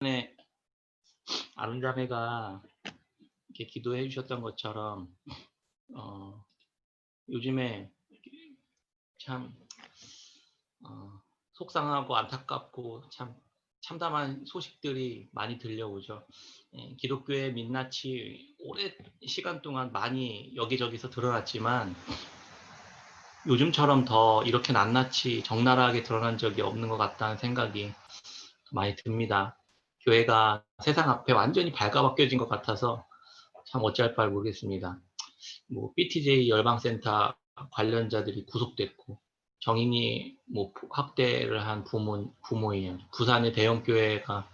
전에 아름자매가 이렇게 기도해 주셨던 것처럼 요즘에 참 속상하고 안타깝고 참 참담한 소식들이 많이 들려오죠. 기독교의 민낯이 오랜 시간 동안 많이 여기저기서 드러났지만 요즘처럼 더 이렇게 낱낱이 적나라하게 드러난 적이 없는 것 같다는 생각이 많이 듭니다. 교회가 세상 앞에 완전히 발가벗겨진 것 같아서 참 어찌할 바를 모르겠습니다. 뭐 BTJ 열방센터 관련자들이 구속됐고 정인이 뭐 학대를 한 부모인 부산의 대형 교회가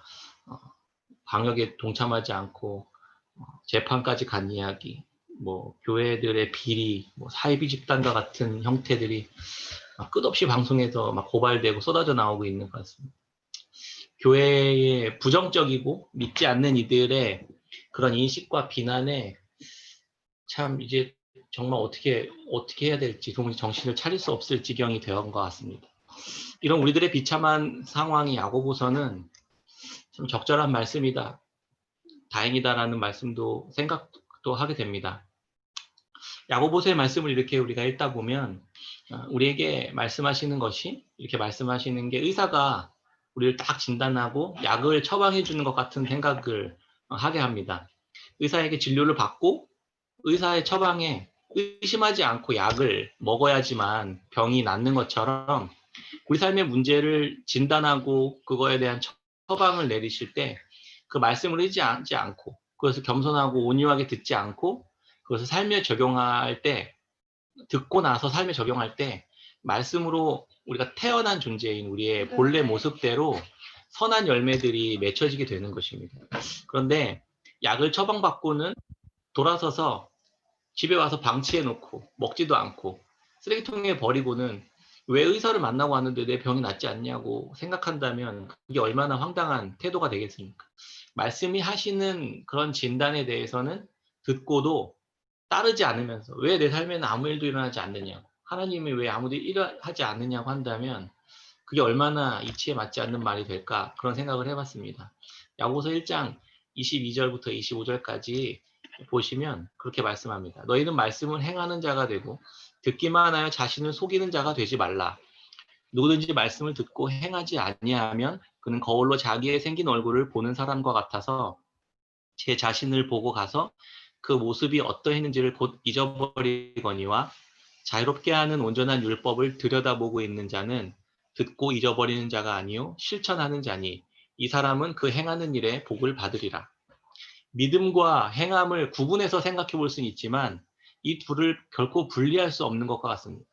방역에 동참하지 않고 재판까지 간 이야기, 뭐 교회들의 비리, 뭐 사이비 집단과 같은 형태들이 끝없이 방송에서 막 고발되고 쏟아져 나오고 있는 것 같습니다. 교회의 부정적이고 믿지 않는 이들의 그런 인식과 비난에 참 이제 정말 어떻게 해야 될지 도무지 정신을 차릴 수 없을 지경이 되어온 것 같습니다. 이런 우리들의 비참한 상황이 야고보서는 참 적절한 말씀이다, 다행이다라는 말씀도 생각도 하게 됩니다. 야고보서의 말씀을 이렇게 우리가 읽다 보면 우리에게 말씀하시는 것이, 이렇게 말씀하시는 게 의사가 우리를 딱 진단하고 약을 처방해 주는 것 같은 생각을 하게 합니다. 의사에게 진료를 받고 의사의 처방에 의심하지 않고 약을 먹어야지만 병이 낫는 것처럼 우리 삶의 문제를 진단하고 그거에 대한 처방을 내리실 때 그 말씀을 의지하지 않고 그것을 겸손하고 온유하게 듣지 않고 그것을 삶에 적용할 때, 듣고 나서 삶에 적용할 때 말씀으로 우리가 태어난 존재인 우리의 본래 모습대로 선한 열매들이 맺혀지게 되는 것입니다. 그런데 약을 처방받고는 돌아서서 집에 와서 방치해 놓고 먹지도 않고 쓰레기통에 버리고는 왜 의사를 만나고 왔는데 내 병이 낫지 않냐고 생각한다면 그게 얼마나 황당한 태도가 되겠습니까? 말씀이 하시는 그런 진단에 대해서는 듣고도 따르지 않으면서 왜 내 삶에는 아무 일도 일어나지 않느냐고, 하나님이 왜 아무도 일하지 않느냐고 한다면 그게 얼마나 이치에 맞지 않는 말이 될까, 그런 생각을 해봤습니다. 야고보서 1장 22절부터 25절까지 보시면 그렇게 말씀합니다. 너희는 말씀을 행하는 자가 되고 듣기만 하여 자신을 속이는 자가 되지 말라. 누구든지 말씀을 듣고 행하지 아니하면 그는 거울로 자기의 생긴 얼굴을 보는 사람과 같아서 제 자신을 보고 가서 그 모습이 어떠했는지를 곧 잊어버리거니와 자유롭게 하는 온전한 율법을 들여다보고 있는 자는 듣고 잊어버리는 자가 아니요 실천하는 자니 이 사람은 그 행하는 일에 복을 받으리라. 믿음과 행함을 구분해서 생각해 볼 수는 있지만 이 둘을 결코 분리할 수 없는 것과 같습니다.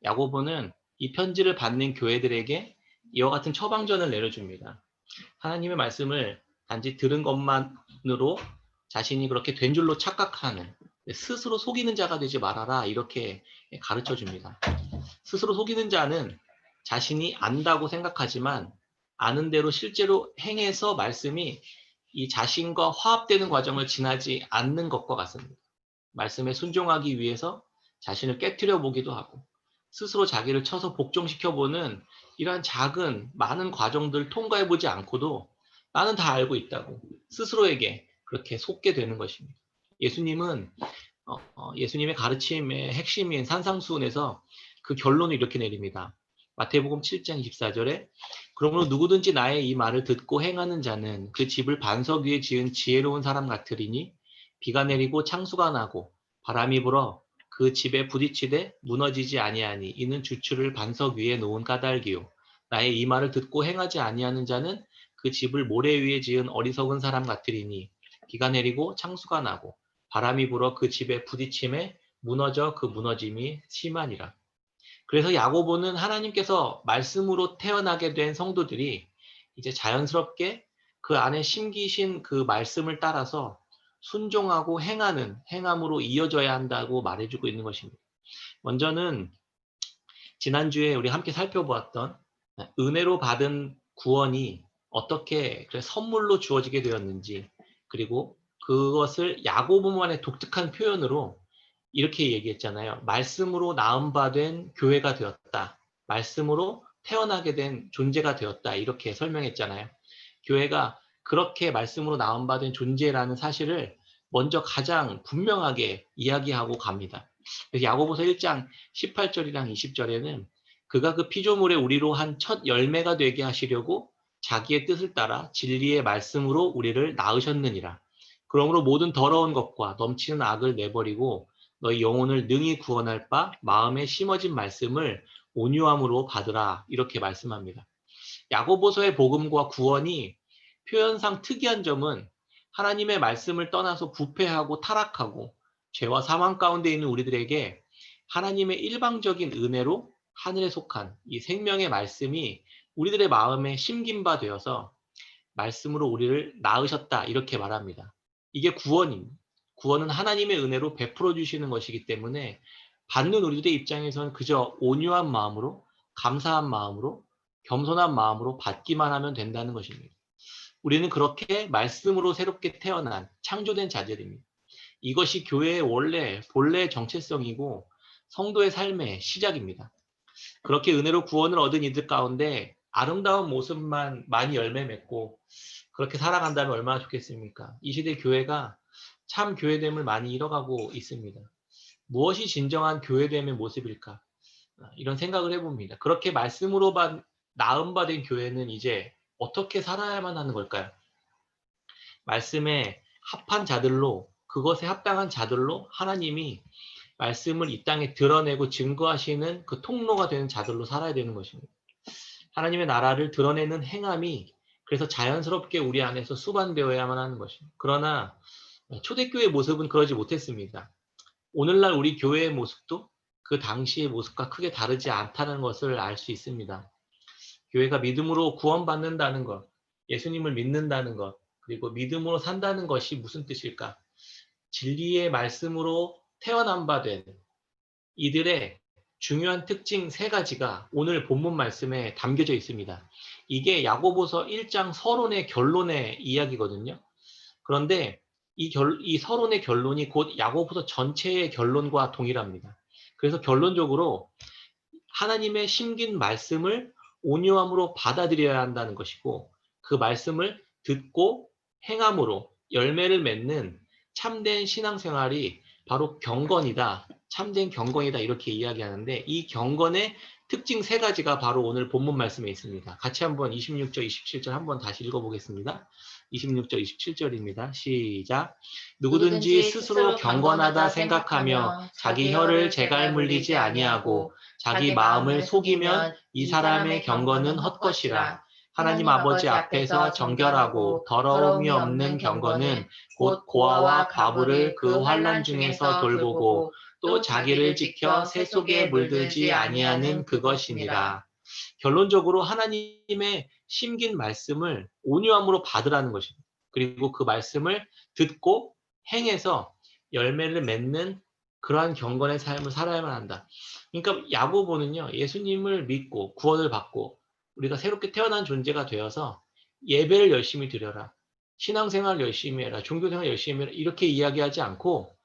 야고보는 이 편지를 받는 교회들에게 이와 같은 처방전을 내려줍니다. 하나님의 말씀을 단지 들은 것만으로 자신이 그렇게 된 줄로 착각하는, 스스로 속이는 자가 되지 말아라, 이렇게 가르쳐 줍니다. 스스로 속이는 자는 자신이 안다고 생각하지만 아는 대로 실제로 행해서 말씀이 이 자신과 화합되는 과정을 지나지 않는 것과 같습니다. 말씀에 순종하기 위해서 자신을 깨트려 보기도 하고 스스로 자기를 쳐서 복종시켜보는 이러한 작은 많은 과정들을 통과해보지 않고도 나는 다 알고 있다고 스스로에게 그렇게 속게 되는 것입니다. 예수님은 예수님의 가르침의 핵심인 산상수훈에서 그 결론을 이렇게 내립니다. 마태복음 7장 24절에 그러므로 누구든지 나의 이 말을 듣고 행하는 자는 그 집을 반석 위에 지은 지혜로운 사람 같으리니 비가 내리고 창수가 나고 바람이 불어 그 집에 부딪히되 무너지지 아니하니 이는 주추를 반석 위에 놓은 까닭이요 나의 이 말을 듣고 행하지 아니하는 자는 그 집을 모래 위에 지은 어리석은 사람 같으리니 비가 내리고 창수가 나고 바람이 불어 그 집에 부딪힘에 무너져 그 무너짐이 심하니라. 그래서 야고보는 하나님께서 말씀으로 태어나게 된 성도들이 이제 자연스럽게 그 안에 심기신 그 말씀을 따라서 순종하고 행하는 행함으로 이어져야 한다고 말해주고 있는 것입니다. 먼저는 지난주에 우리 함께 살펴보았던 은혜로 받은 구원이 어떻게 선물로 주어지게 되었는지, 그리고 그것을 야고보만의 독특한 표현으로 이렇게 얘기했잖아요. 말씀으로 나음받은 교회가 되었다. 말씀으로 태어나게 된 존재가 되었다. 이렇게 설명했잖아요. 교회가 그렇게 말씀으로 나온받은 존재라는 사실을 먼저 가장 분명하게 이야기하고 갑니다. 그래서 야고보서 1장 18절이랑 20절에는 그가 그 피조물의 우리로 한 첫 열매가 되게 하시려고 자기의 뜻을 따라 진리의 말씀으로 우리를 낳으셨느니라. 그러므로 모든 더러운 것과 넘치는 악을 내버리고 너희 영혼을 능히 구원할 바 마음에 심어진 말씀을 온유함으로 받으라. 이렇게 말씀합니다. 야고보서의 복음과 구원이 표현상 특이한 점은 하나님의 말씀을 떠나서 부패하고 타락하고 죄와 사망 가운데 있는 우리들에게 하나님의 일방적인 은혜로 하늘에 속한 이 생명의 말씀이 우리들의 마음에 심긴 바 되어서 말씀으로 우리를 낳으셨다 이렇게 말합니다. 이게 구원입니다. 구원은 하나님의 은혜로 베풀어 주시는 것이기 때문에 받는 우리들의 입장에서는 그저 온유한 마음으로 감사한 마음으로 겸손한 마음으로 받기만 하면 된다는 것입니다. 우리는 그렇게 말씀으로 새롭게 태어난 창조된 자들입니다. 이것이 교회의 본래 정체성이고 성도의 삶의 시작입니다. 그렇게 은혜로 구원을 얻은 이들 가운데 아름다운 모습만 많이 열매 맺고 그렇게 살아간다면 얼마나 좋겠습니까? 이 시대 교회가 참 교회됨을 많이 잃어가고 있습니다. 무엇이 진정한 교회됨의 모습일까? 이런 생각을 해봅니다. 그렇게 말씀으로 나음받은 교회는 이제 어떻게 살아야만 하는 걸까요? 말씀에 합한 자들로, 그것에 합당한 자들로 하나님이 말씀을 이 땅에 드러내고 증거하시는 그 통로가 되는 자들로 살아야 되는 것입니다. 하나님의 나라를 드러내는 행함이 그래서 자연스럽게 우리 안에서 수반되어야만 하는 것입니다. 그러나 초대교회의 모습은 그러지 못했습니다. 오늘날 우리 교회의 모습도 그 당시의 모습과 크게 다르지 않다는 것을 알 수 있습니다. 교회가 믿음으로 구원받는다는 것, 예수님을 믿는다는 것, 그리고 믿음으로 산다는 것이 무슨 뜻일까? 진리의 말씀으로 태어난 바 된 이들의 중요한 특징 세 가지가 오늘 본문 말씀에 담겨져 있습니다. 이게 야고보서 1장 서론의 결론의 이야기거든요. 그런데 이 서론의 결론이 곧 야고보서 전체의 결론과 동일합니다. 그래서 결론적으로 하나님의 심긴 말씀을 온유함으로 받아들여야 한다는 것이고 그 말씀을 듣고 행함으로 열매를 맺는 참된 신앙생활이 바로 경건이다. 참된 경건이다. 이렇게 이야기하는데 이 경건의 특징 세 가지가 바로 오늘 본문 말씀에 있습니다. 같이 한번 26절, 27절 한번 다시 읽어보겠습니다. 26절, 27절입니다. 시작. 누구든지 스스로 경건하다 생각하며 자기 혀를 제갈 물리지 아니하고 자기 마음을 속이면 이 사람의 경건은 헛것이라. 하나님 아버지 앞에서 정결하고 더러움이 없는 경건은 곧 고아와 과부를 그 환난 중에서 돌보고 또 자기를 지켜 새 속에 물들지 아니하는 그것이니라. 결론적으로 하나님의 심긴 말씀을 온유함으로 받으라는 것입니다. 그리고 그 말씀을 듣고 행해서 열매를 맺는 그러한 경건의 삶을 살아야만 한다. 그러니까 야고보는요, 예수님을 믿고 구원을 받고 우리가 새롭게 태어난 존재가 되어서 예배를 열심히 드려라. 신앙생활 열심히 해라. 종교생활 열심히 해라. 이렇게 이야기하지 않고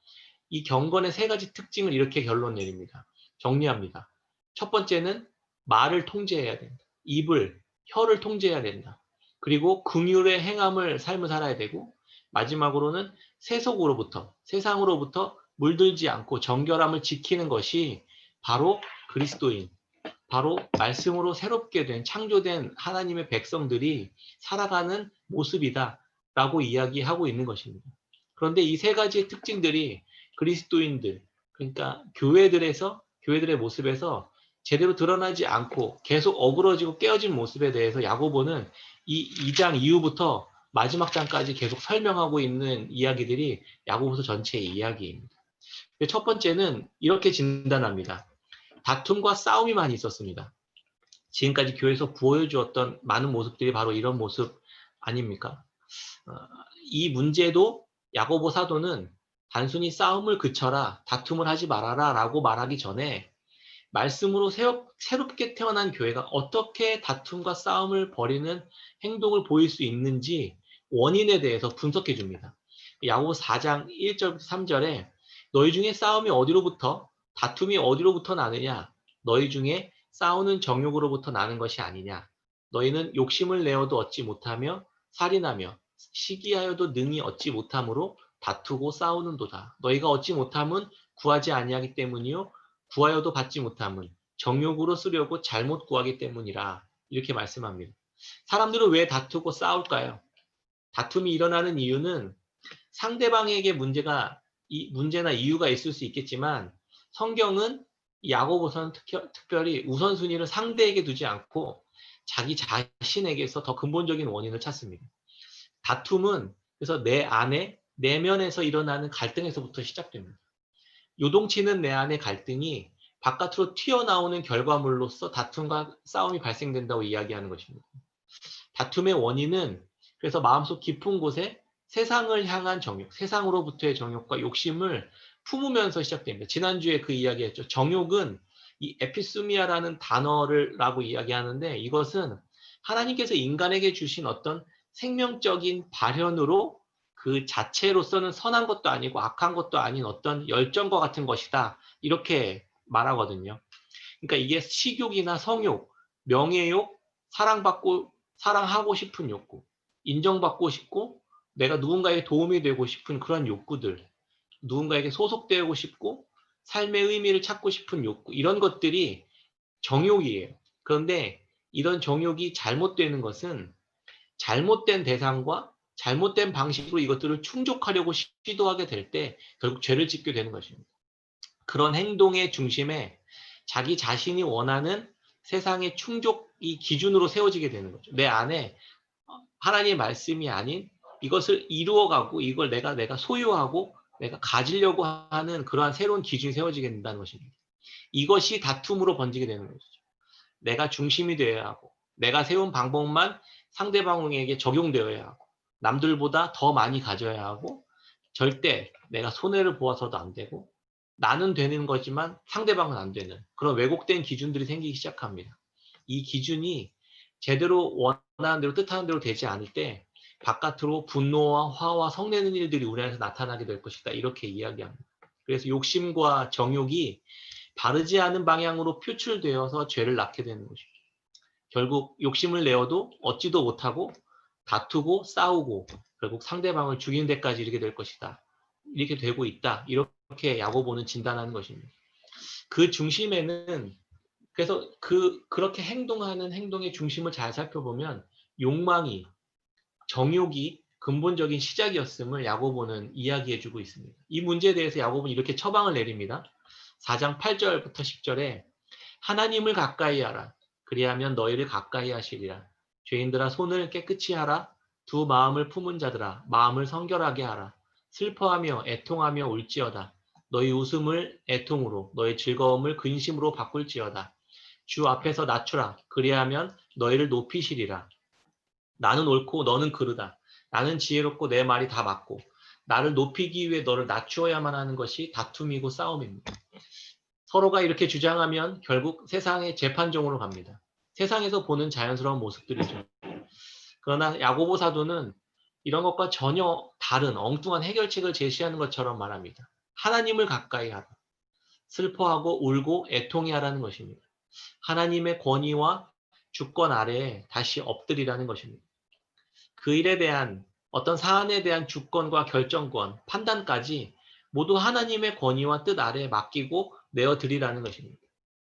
이 경건의 세 가지 특징을 이렇게 결론 내립니다. 정리합니다. 첫 번째는 말을 통제해야 된다. 입을, 혀를 통제해야 된다. 그리고 긍휼의 행함을 삶을 살아야 되고 마지막으로는 세속으로부터, 세상으로부터 물들지 않고 정결함을 지키는 것이 바로 그리스도인, 바로 말씀으로 새롭게 된 창조된 하나님의 백성들이 살아가는 모습이다라고 이야기하고 있는 것입니다. 그런데 이 세 가지의 특징들이 그리스도인들, 그러니까 교회들의 모습에서 제대로 드러나지 않고 계속 어그러지고 깨어진 모습에 대해서 야고보는 이 2장 이후부터 마지막 장까지 계속 설명하고 있는 이야기들이 야고보서 전체의 이야기입니다. 첫 번째는 이렇게 진단합니다. 다툼과 싸움이 많이 있었습니다. 지금까지 교회에서 보여주었던 많은 모습들이 바로 이런 모습 아닙니까? 이 문제도 야고보 사도는 단순히 싸움을 그쳐라, 다툼을 하지 말아라 라고 말하기 전에 말씀으로 새롭게 태어난 교회가 어떻게 다툼과 싸움을 벌이는 행동을 보일 수 있는지 원인에 대해서 분석해 줍니다. 야고보 4장 1절부터 3절에 너희 중에 싸움이 어디로부터 다툼이 어디로부터 나느냐? 너희 중에 싸우는 정욕으로부터 나는 것이 아니냐? 너희는 욕심을 내어도 얻지 못하며 살인하며 시기하여도 능히 얻지 못함으로 다투고 싸우는도다. 너희가 얻지 못함은 구하지 아니하기 때문이요 구하여도 받지 못함은 정욕으로 쓰려고 잘못 구하기 때문이라. 이렇게 말씀합니다. 사람들은 왜 다투고 싸울까요? 다툼이 일어나는 이유는 상대방에게 문제나 이유가 있을 수 있겠지만 성경은 야고보서는 특별히 우선순위를 상대에게 두지 않고 자기 자신에게서 더 근본적인 원인을 찾습니다. 다툼은 그래서 내 안에 내면에서 일어나는 갈등에서부터 시작됩니다. 요동치는 내 안의 갈등이 바깥으로 튀어나오는 결과물로서 다툼과 싸움이 발생된다고 이야기하는 것입니다. 다툼의 원인은 그래서 마음속 깊은 곳에 세상을 향한 정욕, 세상으로부터의 정욕과 욕심을 품으면서 시작됩니다. 지난주에 그 이야기했죠. 정욕은 이 에피스미아라는 단어라고 이야기하는데 이것은 하나님께서 인간에게 주신 어떤 생명적인 발현으로 그 자체로서는 선한 것도 아니고 악한 것도 아닌 어떤 열정과 같은 것이다. 이렇게 말하거든요. 그러니까 이게 식욕이나 성욕, 명예욕, 사랑하고 싶은 욕구, 인정받고 싶고 내가 누군가에 도움이 되고 싶은 그런 욕구들, 누군가에게 소속되고 싶고 삶의 의미를 찾고 싶은 욕구, 이런 것들이 정욕이에요. 그런데 이런 정욕이 잘못되는 것은 잘못된 대상과 잘못된 방식으로 이것들을 충족하려고 시도하게 될 때 결국 죄를 짓게 되는 것입니다. 그런 행동의 중심에 자기 자신이 원하는 세상의 충족이 기준으로 세워지게 되는 거죠. 내 안에 하나님의 말씀이 아닌 이것을 이루어가고 이걸 내가 소유하고 내가 가지려고 하는 그러한 새로운 기준이 세워지게 된다는 것입니다. 이것이 다툼으로 번지게 되는 것이죠. 내가 중심이 되어야 하고 내가 세운 방법만 상대방에게 적용되어야 하고 남들보다 더 많이 가져야 하고 절대 내가 손해를 보아서도 안 되고 나는 되는 거지만 상대방은 안 되는 그런 왜곡된 기준들이 생기기 시작합니다. 이 기준이 제대로 원하는 대로 뜻하는 대로 되지 않을 때 바깥으로 분노와 화와 성내는 일들이 우리 안에서 나타나게 될 것이다. 이렇게 이야기합니다. 그래서 욕심과 정욕이 바르지 않은 방향으로 표출되어서 죄를 낳게 되는 것이죠. 결국 욕심을 내어도 얻지도 못하고 다투고 싸우고 결국 상대방을 죽이는 데까지 이르게 될 것이다. 이렇게 되고 있다. 이렇게 야고보는 진단하는 것입니다. 그 중심에는 그래서 그렇게 행동하는 행동의 중심을 잘 살펴보면 욕망이 정욕이 근본적인 시작이었음을 야고보는 이야기해주고 있습니다. 이 문제에 대해서 야고보는 이렇게 처방을 내립니다. 4장 8절부터 10절에 하나님을 가까이 하라. 그리하면 너희를 가까이 하시리라. 죄인들아 손을 깨끗이 하라. 두 마음을 품은 자들아 마음을 성결하게 하라. 슬퍼하며 애통하며 울지어다. 너희 웃음을 애통으로 너희 즐거움을 근심으로 바꿀지어다. 주 앞에서 낮추라. 그리하면 너희를 높이시리라. 나는 옳고 너는 그르다. 나는 지혜롭고 내 말이 다 맞고 나를 높이기 위해 너를 낮추어야만 하는 것이 다툼이고 싸움입니다. 서로가 이렇게 주장하면 결국 세상의 재판정으로 갑니다. 세상에서 보는 자연스러운 모습들이죠. 그러나 야고보 사도는 이런 것과 전혀 다른 엉뚱한 해결책을 제시하는 것처럼 말합니다. 하나님을 가까이 하라. 슬퍼하고 울고 애통해 하라는 것입니다. 하나님의 권위와 주권 아래에 다시 엎드리라는 것입니다. 그 일에 대한 어떤 사안에 대한 주권과 결정권, 판단까지 모두 하나님의 권위와 뜻 아래에 맡기고 내어드리라는 것입니다.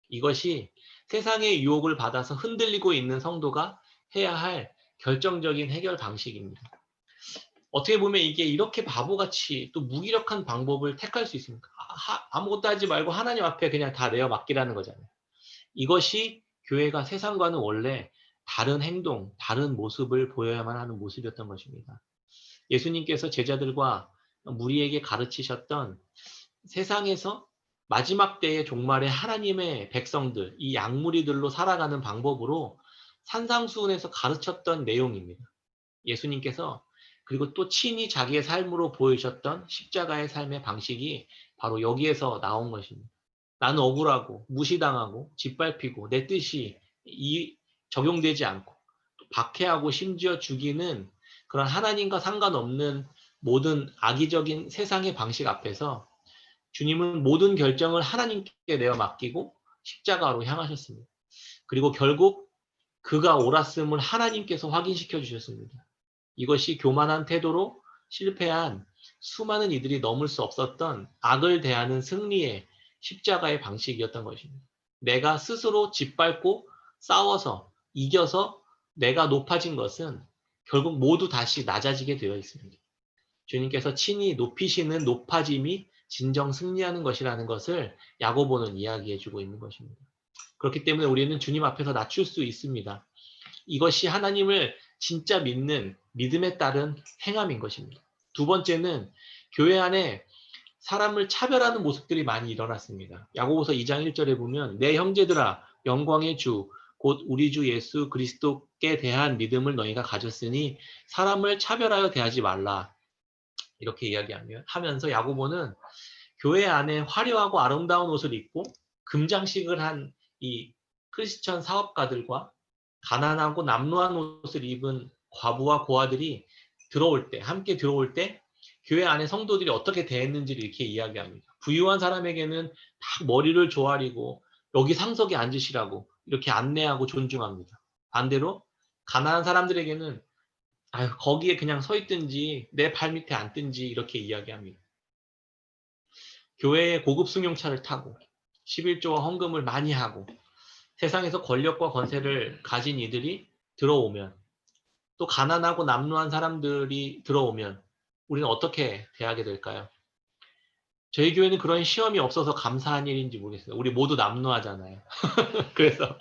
이것이 세상의 유혹을 받아서 흔들리고 있는 성도가 해야 할 결정적인 해결 방식입니다. 어떻게 보면 이게 이렇게 바보같이 또 무기력한 방법을 택할 수 있습니까? 아무것도 하지 말고 하나님 앞에 그냥 다 내어 맡기라는 거잖아요. 이것이 교회가 세상과는 원래 다른 행동, 다른 모습을 보여야만 하는 모습이었던 것입니다. 예수님께서 제자들과 무리에게 가르치셨던 세상에서 마지막 때의 종말에 하나님의 백성들, 이 양무리들로 살아가는 방법으로 산상수훈에서 가르쳤던 내용입니다. 예수님께서 그리고 또 친히 자기의 삶으로 보이셨던 십자가의 삶의 방식이 바로 여기에서 나온 것입니다. 나는 억울하고 무시당하고 짓밟히고 내 뜻이 적용되지 않고 박해하고 심지어 죽이는 그런 하나님과 상관없는 모든 악의적인 세상의 방식 앞에서 주님은 모든 결정을 하나님께 내어 맡기고 십자가로 향하셨습니다. 그리고 결국 그가 옳았음을 하나님께서 확인시켜 주셨습니다. 이것이 교만한 태도로 실패한 수많은 이들이 넘을 수 없었던 악을 대하는 승리의 십자가의 방식이었던 것입니다. 내가 스스로 짓밟고 싸워서 이겨서 내가 높아진 것은 결국 모두 다시 낮아지게 되어 있습니다. 주님께서 친히 높이시는 높아짐이 진정 승리하는 것이라는 것을 야고보는 이야기해주고 있는 것입니다. 그렇기 때문에 우리는 주님 앞에서 낮출 수 있습니다. 이것이 하나님을 진짜 믿는 믿음에 따른 행함인 것입니다. 두 번째는 교회 안에 사람을 차별하는 모습들이 많이 일어났습니다. 야고보서 2장 1절에 보면 내 형제들아 영광의 주 곧 우리 주 예수 그리스도께 대한 믿음을 너희가 가졌으니 사람을 차별하여 대하지 말라. 이렇게 이야기하면서 야고보는 교회 안에 화려하고 아름다운 옷을 입고 금장식을 한 이 크리스천 사업가들과 가난하고 남루한 옷을 입은 과부와 고아들이 함께 들어올 때 교회 안에 성도들이 어떻게 대했는지를 이렇게 이야기합니다. 부유한 사람에게는 딱 머리를 조아리고 여기 상석에 앉으시라고 이렇게 안내하고 존중합니다. 반대로 가난한 사람들에게는 거기에 그냥 서 있든지 내 발 밑에 앉든지 이렇게 이야기합니다. 교회에 고급 승용차를 타고 11조와 헌금을 많이 하고 세상에서 권력과 권세를 가진 이들이 들어오면 또 가난하고 남루한 사람들이 들어오면 우리는 어떻게 대하게 될까요? 저희 교회는 그런 시험이 없어서 감사한 일인지 모르겠어요. 우리 모두 남루하잖아요. 그래서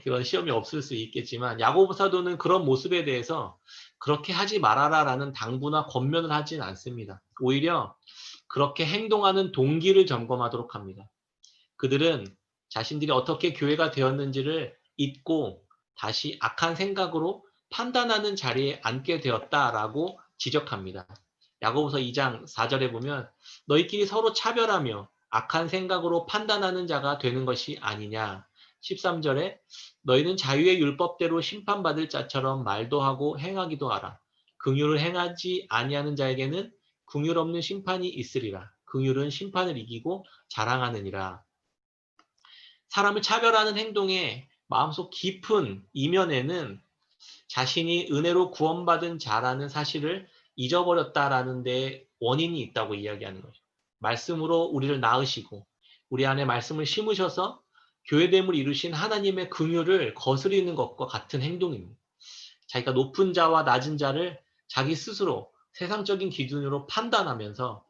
그런 시험이 없을 수 있겠지만 야고보 사도는 그런 모습에 대해서 그렇게 하지 말아라라는 당부나 권면을 하진 않습니다. 오히려 그렇게 행동하는 동기를 점검하도록 합니다. 그들은 자신들이 어떻게 교회가 되었는지를 잊고 다시 악한 생각으로 판단하는 자리에 앉게 되었다라고 지적합니다. 야고보서 2장 4절에 보면 너희끼리 서로 차별하며 악한 생각으로 판단하는 자가 되는 것이 아니냐. 13절에 너희는 자유의 율법대로 심판받을 자처럼 말도 하고 행하기도 하라. 긍휼을 행하지 아니하는 자에게는 긍휼 없는 심판이 있으리라. 긍휼은 심판을 이기고 자랑하느니라. 사람을 차별하는 행동의 마음속 깊은 이면에는 자신이 은혜로 구원받은 자라는 사실을 잊어버렸다라는 데 원인이 있다고 이야기하는 거죠. 말씀으로 우리를 낳으시고 우리 안에 말씀을 심으셔서 교회됨을 이루신 하나님의 긍휼을 거스리는 것과 같은 행동입니다. 자기가 높은 자와 낮은 자를 자기 스스로 세상적인 기준으로 판단하면서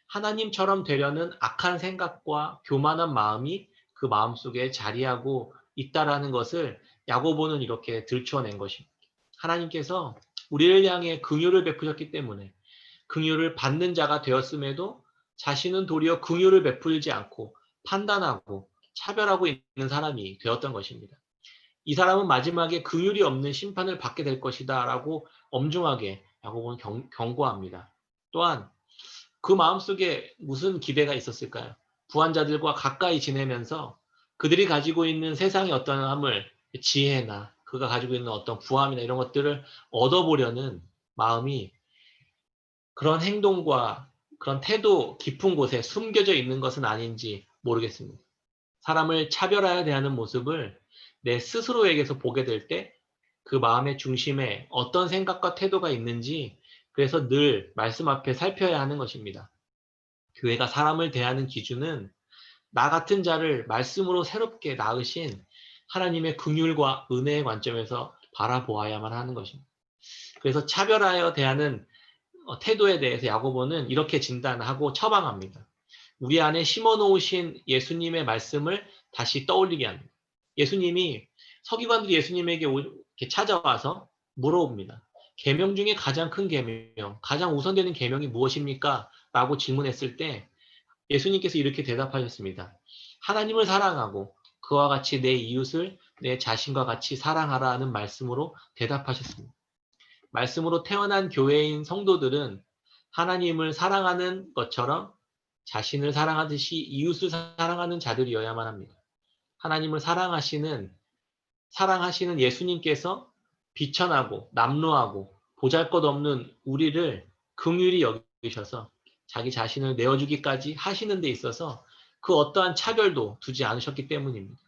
하나님처럼 되려는 악한 생각과 교만한 마음이 그 마음속에 자리하고 있다라는 것을 야고보는 이렇게 들추어낸 것입니다. 하나님께서 우리를 향해 긍휼을 베푸셨기 때문에 긍휼을 받는 자가 되었음에도 자신은 도리어 긍휼을 베풀지 않고 판단하고 차별하고 있는 사람이 되었던 것입니다. 이 사람은 마지막에 긍휼이 없는 심판을 받게 될 것이다 라고 엄중하게 야고보는 경고합니다. 또한 그 마음속에 무슨 기대가 있었을까요? 부한자들과 가까이 지내면서 그들이 가지고 있는 세상의 어떤 함을 지혜나 그가 가지고 있는 어떤 부함이나 이런 것들을 얻어보려는 마음이 그런 행동과 그런 태도 깊은 곳에 숨겨져 있는 것은 아닌지 모르겠습니다. 사람을 차별하여 대하는 모습을 내 스스로에게서 보게 될 때 그 마음의 중심에 어떤 생각과 태도가 있는지 그래서 늘 말씀 앞에 살펴야 하는 것입니다. 교회가 사람을 대하는 기준은 나 같은 자를 말씀으로 새롭게 낳으신 하나님의 긍휼과 은혜의 관점에서 바라보아야만 하는 것입니다. 그래서 차별하여 대하는 태도에 대해서 야고보는 이렇게 진단하고 처방합니다. 우리 안에 심어놓으신 예수님의 말씀을 다시 떠올리게 합니다. 예수님이 서기관들이 예수님에게 이렇게 찾아와서 물어봅니다. 계명 중에 가장 큰 계명, 가장 우선되는 계명이 무엇입니까? 라고 질문했을 때 예수님께서 이렇게 대답하셨습니다. 하나님을 사랑하고 그와 같이 내 이웃을 내 자신과 같이 사랑하라는 말씀으로 대답하셨습니다. 말씀으로 태어난 교회인 성도들은 하나님을 사랑하는 것처럼 자신을 사랑하듯이 이웃을 사랑하는 자들이어야만 합니다. 하나님을 사랑하시는 예수님께서 비천하고 남루하고 보잘것없는 우리를 긍휼히 여기셔서 자기 자신을 내어주기까지 하시는 데 있어서 그 어떠한 차별도 두지 않으셨기 때문입니다.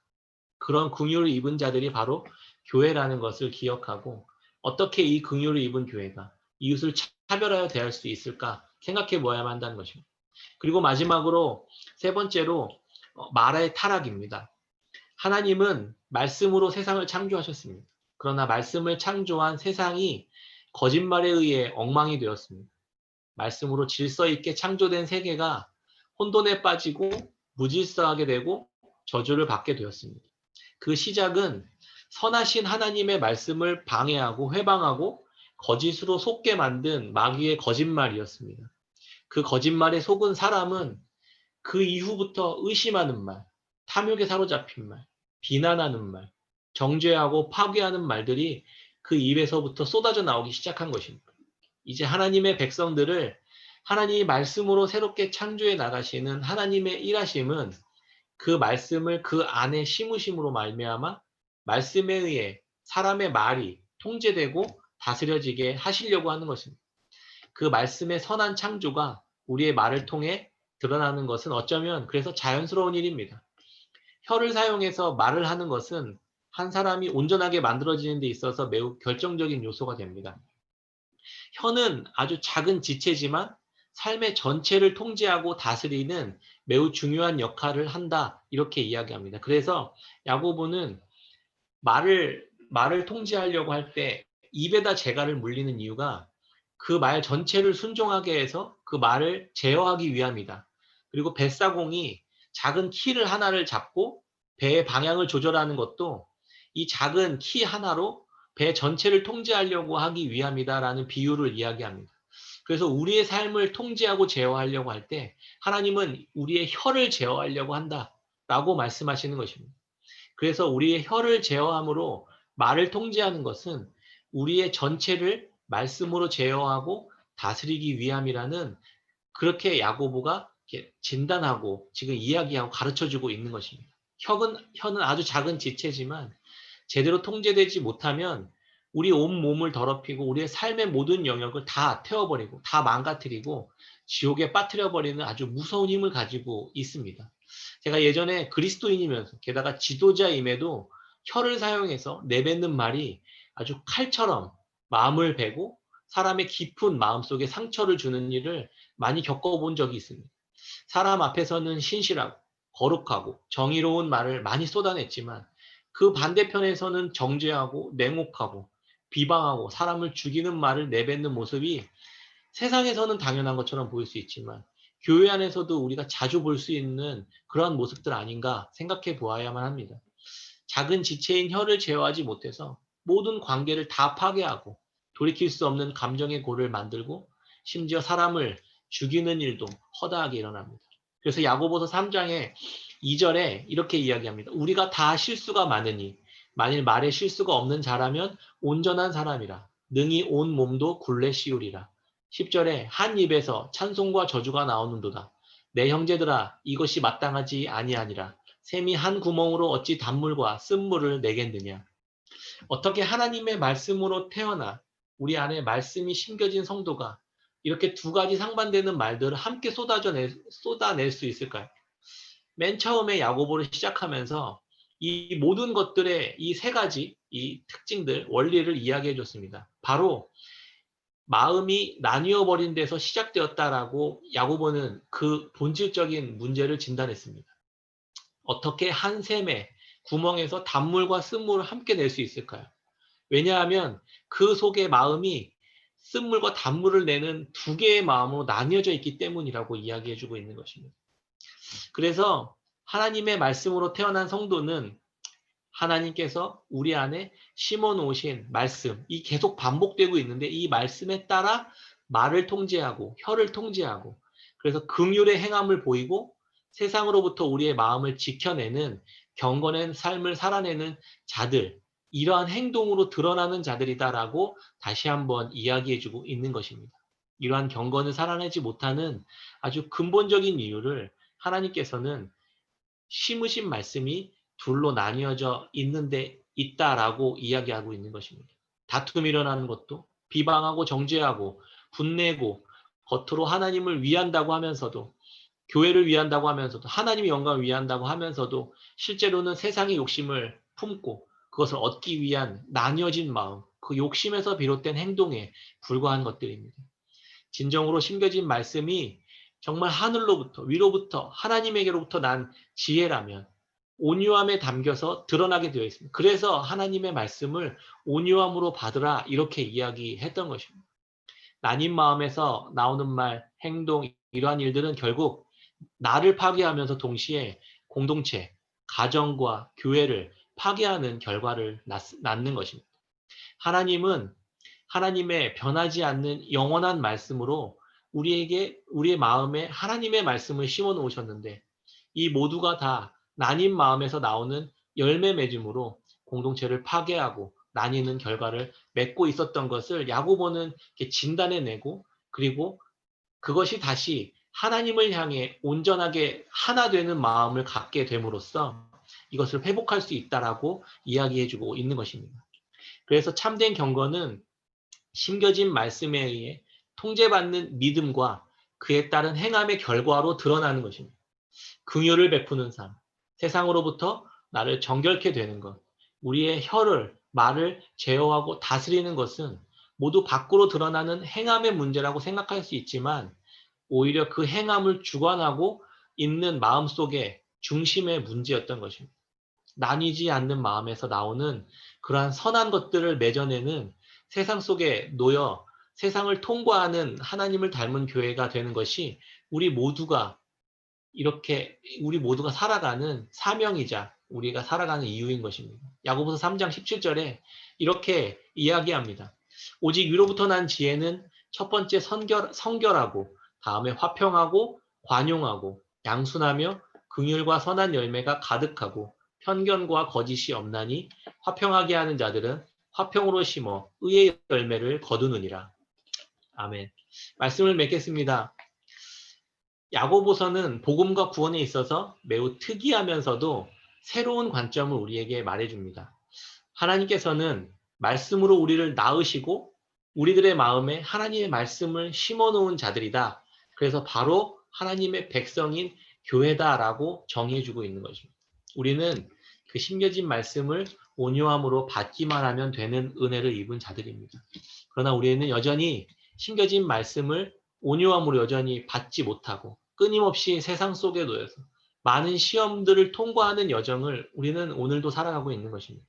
그런 긍휼을 입은 자들이 바로 교회라는 것을 기억하고 어떻게 이 긍휼을 입은 교회가 이웃을 차별하여 대할 수 있을까 생각해 보아야만 한다는 것입니다. 그리고 마지막으로 세 번째로 말의 타락입니다. 하나님은 말씀으로 세상을 창조하셨습니다. 그러나 말씀을 창조한 세상이 거짓말에 의해 엉망이 되었습니다. 말씀으로 질서 있게 창조된 세계가 혼돈에 빠지고 무질서하게 되고 저주를 받게 되었습니다. 그 시작은 선하신 하나님의 말씀을 방해하고 회방하고 거짓으로 속게 만든 마귀의 거짓말이었습니다. 그 거짓말에 속은 사람은 그 이후부터 의심하는 말, 탐욕에 사로잡힌 말, 비난하는 말, 정죄하고 파괴하는 말들이 그 입에서부터 쏟아져 나오기 시작한 것입니다. 이제 하나님의 백성들을 하나님이 말씀으로 새롭게 창조해 나가시는 하나님의 일하심은 그 말씀을 그 안에 심으심으로 말미암아 말씀에 의해 사람의 말이 통제되고 다스려지게 하시려고 하는 것입니다. 그 말씀의 선한 창조가 우리의 말을 통해 드러나는 것은 어쩌면 그래서 자연스러운 일입니다. 혀를 사용해서 말을 하는 것은 한 사람이 온전하게 만들어지는 데 있어서 매우 결정적인 요소가 됩니다. 혀는 아주 작은 지체지만 삶의 전체를 통제하고 다스리는 매우 중요한 역할을 한다. 이렇게 이야기합니다. 그래서 야고보는 말을 통제하려고 할 때 입에다 재갈을 물리는 이유가 그 말 전체를 순종하게 해서 그 말을 제어하기 위함이다. 그리고 뱃사공이 작은 키를 하나를 잡고 배의 방향을 조절하는 것도 이 작은 키 하나로 배 전체를 통제하려고 하기 위함이다라는 비유를 이야기합니다. 그래서 우리의 삶을 통제하고 제어하려고 할 때 하나님은 우리의 혀를 제어하려고 한다라고 말씀하시는 것입니다. 그래서 우리의 혀를 제어함으로 말을 통제하는 것은 우리의 전체를 말씀으로 제어하고 다스리기 위함이라는 그렇게 야고보가 진단하고 지금 이야기하고 가르쳐주고 있는 것입니다. 혀는 아주 작은 지체지만 제대로 통제되지 못하면 우리 온 몸을 더럽히고 우리의 삶의 모든 영역을 다 태워버리고 다 망가뜨리고 지옥에 빠뜨려버리는 아주 무서운 힘을 가지고 있습니다. 제가 예전에 그리스도인이면서 게다가 지도자임에도 혀를 사용해서 내뱉는 말이 아주 칼처럼 마음을 베고 사람의 깊은 마음속에 상처를 주는 일을 많이 겪어본 적이 있습니다. 사람 앞에서는 신실하고 거룩하고 정의로운 말을 많이 쏟아냈지만 그 반대편에서는 정죄하고 냉혹하고 비방하고 사람을 죽이는 말을 내뱉는 모습이 세상에서는 당연한 것처럼 보일 수 있지만 교회 안에서도 우리가 자주 볼 수 있는 그러한 모습들 아닌가 생각해 보아야만 합니다. 작은 지체인 혀를 제어하지 못해서 모든 관계를 다 파괴하고 돌이킬 수 없는 감정의 골을 만들고 심지어 사람을 죽이는 일도 허다하게 일어납니다. 그래서 야고보서 3장에 2절에 이렇게 이야기합니다. 우리가 다 실수가 많으니 만일 말에 실수가 없는 자라면 온전한 사람이라 능히 온 몸도 굴레 씌우리라. 10절에 한 입에서 찬송과 저주가 나오는도다. 내 형제들아 이것이 마땅하지 아니하니라. 샘이 한 구멍으로 어찌 단물과 쓴물을 내겠느냐. 어떻게 하나님의 말씀으로 태어나 우리 안에 말씀이 심겨진 성도가 이렇게 두 가지 상반되는 말들을 함께 쏟아낼 수 있을까요? 맨 처음에 야고보를 시작하면서 이 모든 것들의 이 세 가지 이 특징들 원리를 이야기해 줬습니다. 바로 마음이 나뉘어 버린 데서 시작되었다라고 야고보는 그 본질적인 문제를 진단했습니다. 어떻게 한 샘의 구멍에서 단물과 쓴물을 함께 낼 수 있을까요? 왜냐하면 그 속에 마음이 쓴물과 단물을 내는 두 개의 마음으로 나뉘어져 있기 때문이라고 이야기해주고 있는 것입니다. 그래서 하나님의 말씀으로 태어난 성도는 하나님께서 우리 안에 심어 놓으신 말씀, 이 계속 반복되고 있는데 이 말씀에 따라 말을 통제하고 혀를 통제하고 그래서 긍휼의 행함을 보이고 세상으로부터 우리의 마음을 지켜내는 경건한 삶을 살아내는 자들, 이러한 행동으로 드러나는 자들이다라고 다시 한번 이야기해주고 있는 것입니다. 이러한 경건을 살아내지 못하는 아주 근본적인 이유를 하나님께서는 심으신 말씀이 둘로 나뉘어져 있는데 있다라고 이야기하고 있는 것입니다. 다툼이 일어나는 것도 비방하고 정죄하고 분내고 겉으로 하나님을 위한다고 하면서도 교회를 위한다고 하면서도 하나님의 영광을 위한다고 하면서도 실제로는 세상의 욕심을 품고 그것을 얻기 위한 나뉘어진 마음, 그 욕심에서 비롯된 행동에 불과한 것들입니다. 진정으로 심겨진 말씀이 정말 하늘로부터 위로부터 하나님에게로부터 난 지혜라면 온유함에 담겨서 드러나게 되어 있습니다. 그래서 하나님의 말씀을 온유함으로 받으라 이렇게 이야기했던 것입니다. 나님 마음에서 나오는 말, 행동 이러한 일들은 결국 나를 파괴하면서 동시에 공동체, 가정과 교회를 파괴하는 결과를 낳는 것입니다. 하나님은 하나님의 변하지 않는 영원한 말씀으로 우리의 마음에 하나님의 말씀을 심어 놓으셨는데 이 모두가 다 나님 마음에서 나오는 열매 맺음으로 공동체를 파괴하고 나뉘는 결과를 맺고 있었던 것을 야고보는 진단해내고 그리고 그것이 다시 하나님을 향해 온전하게 하나 되는 마음을 갖게 됨으로써 이것을 회복할 수 있다라고 이야기해주고 있는 것입니다. 그래서 참된 경건은 심겨진 말씀에 의해 통제받는 믿음과 그에 따른 행함의 결과로 드러나는 것입니다. 긍휼을 베푸는 삶, 세상으로부터 나를 정결케 되는 것, 우리의 말을 제어하고 다스리는 것은 모두 밖으로 드러나는 행함의 문제라고 생각할 수 있지만 오히려 그 행함을 주관하고 있는 마음속의 중심의 문제였던 것입니다. 나뉘지 않는 마음에서 나오는 그러한 선한 것들을 맺어내는 세상 속에 놓여 세상을 통과하는 하나님을 닮은 교회가 되는 것이 우리 모두가 살아가는 사명이자 우리가 살아가는 이유인 것입니다. 야고보서 3장 17절에 이렇게 이야기합니다. 오직 위로부터 난 지혜는 첫 번째 성결하고 다음에 화평하고 관용하고 양순하며 긍휼과 선한 열매가 가득하고 편견과 거짓이 없나니 화평하게 하는 자들은 화평으로 심어 의의 열매를 거두느니라. 아멘. 말씀을 맺겠습니다. 야고보서는 복음과 구원에 있어서 매우 특이하면서도 새로운 관점을 우리에게 말해줍니다. 하나님께서는 말씀으로 우리를 낳으시고 우리들의 마음에 하나님의 말씀을 심어놓은 자들이다. 그래서 바로 하나님의 백성인 교회다라고 정의해주고 있는 것입니다. 우리는 그 심겨진 말씀을 온유함으로 받기만 하면 되는 은혜를 입은 자들입니다. 그러나 우리는 여전히 심겨진 말씀을 온유함으로 여전히 받지 못하고 끊임없이 세상 속에 놓여서 많은 시험들을 통과하는 여정을 우리는 오늘도 살아가고 있는 것입니다.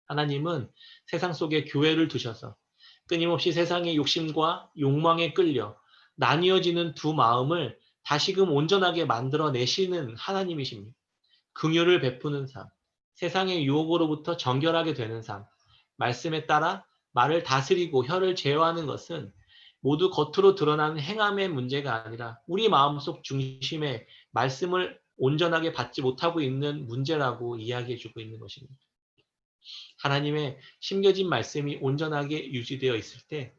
하나님은 세상 속에 교회를 두셔서 끊임없이 세상의 욕심과 욕망에 끌려 나뉘어지는 두 마음을 다시금 온전하게 만들어내시는 하나님이십니다. 긍휼을 베푸는 삶, 세상의 유혹으로부터 정결하게 되는 삶, 말씀에 따라 말을 다스리고 혀를 제어하는 것은 모두 겉으로 드러나는 행함의 문제가 아니라 우리 마음속 중심에 말씀을 온전하게 받지 못하고 있는 문제라고 이야기해주고 있는 것입니다. 하나님의 심겨진 말씀이 온전하게 유지되어 있을 때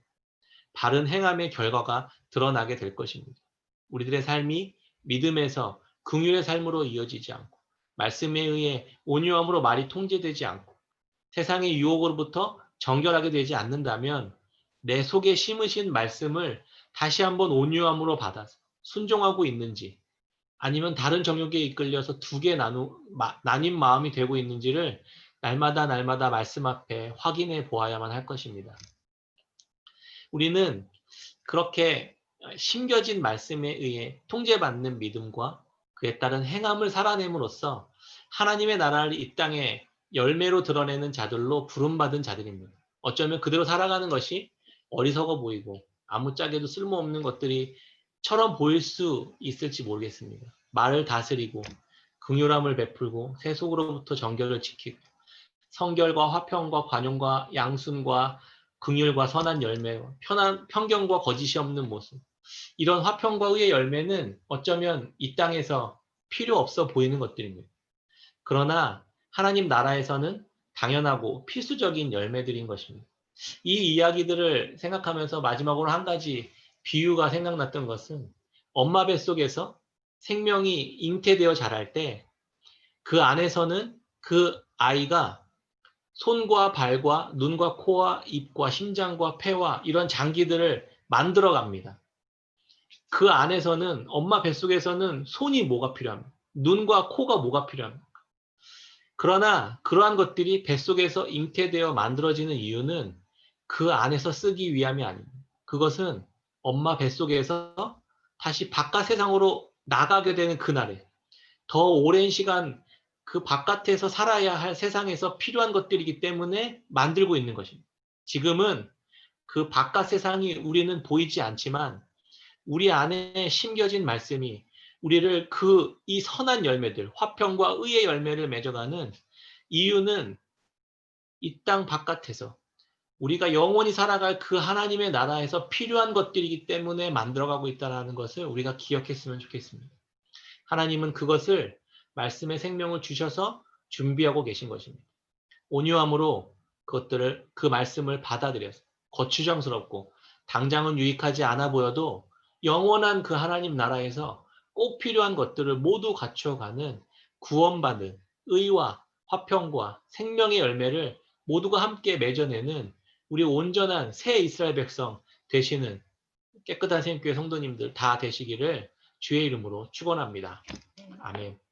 바른 행함의 결과가 드러나게 될 것입니다. 우리들의 삶이 믿음에서 긍휼의 삶으로 이어지지 않고 말씀에 의해 온유함으로 말이 통제되지 않고 세상의 유혹으로부터 정결하게 되지 않는다면 내 속에 심으신 말씀을 다시 한번 온유함으로 받아서 순종하고 있는지 아니면 다른 정욕에 이끌려서 두 개 나뉜 마음이 되고 있는지를 날마다 말씀 앞에 확인해 보아야만 할 것입니다. 우리는 그렇게 심겨진 말씀에 의해 통제받는 믿음과 그에 따른 행함을 살아냄으로써 하나님의 나라를 이 땅에 열매로 드러내는 자들로 부름받은 자들입니다. 어쩌면 그대로 살아가는 것이 어리석어 보이고 아무짝에도 쓸모없는 것들이처럼 보일 수 있을지 모르겠습니다. 말을 다스리고 긍휼함을 베풀고 세속으로부터 정결을 지키고 성결과 화평과 관용과 양순과 긍휼과 선한 열매, 편견과 거짓이 없는 모습. 이런 화평과 의의 열매는 어쩌면 이 땅에서 필요 없어 보이는 것들입니다. 그러나 하나님 나라에서는 당연하고 필수적인 열매들인 것입니다. 이 이야기들을 생각하면서 마지막으로 한 가지 비유가 생각났던 것은 엄마 뱃속에서 생명이 잉태되어 자랄 때 그 안에서는 그 아이가 손과 발과 눈과 코와 입과 심장과 폐와 이런 장기들을 만들어 갑니다. 그 안에서는 엄마 뱃속에서는 손이 뭐가 필요합니까? 눈과 코가 뭐가 필요합니까? 그러나 그러한 것들이 뱃속에서 잉태되어 만들어지는 이유는 그 안에서 쓰기 위함이 아닙니다. 그것은 엄마 뱃속에서 다시 바깥 세상으로 나가게 되는 그날에 더 오랜 시간 그 바깥에서 살아야 할 세상에서 필요한 것들이기 때문에 만들고 있는 것입니다. 지금은 그 바깥 세상이 우리는 보이지 않지만 우리 안에 심겨진 말씀이 우리를 이 선한 열매들, 화평과 의의 열매를 맺어가는 이유는 이 땅 바깥에서 우리가 영원히 살아갈 그 하나님의 나라에서 필요한 것들이기 때문에 만들어가고 있다는 것을 우리가 기억했으면 좋겠습니다. 하나님은 그것을 말씀의 생명을 주셔서 준비하고 계신 것입니다. 온유함으로 그 말씀을 받아들여서 거추장스럽고 당장은 유익하지 않아 보여도 영원한 그 하나님 나라에서 꼭 필요한 것들을 모두 갖춰가는 구원받은 의와 화평과 생명의 열매를 모두가 함께 맺어내는 우리 온전한 새 이스라엘 백성 되시는 깨끗한 생교회 성도님들 다 되시기를 주의 이름으로 축원합니다. 아멘.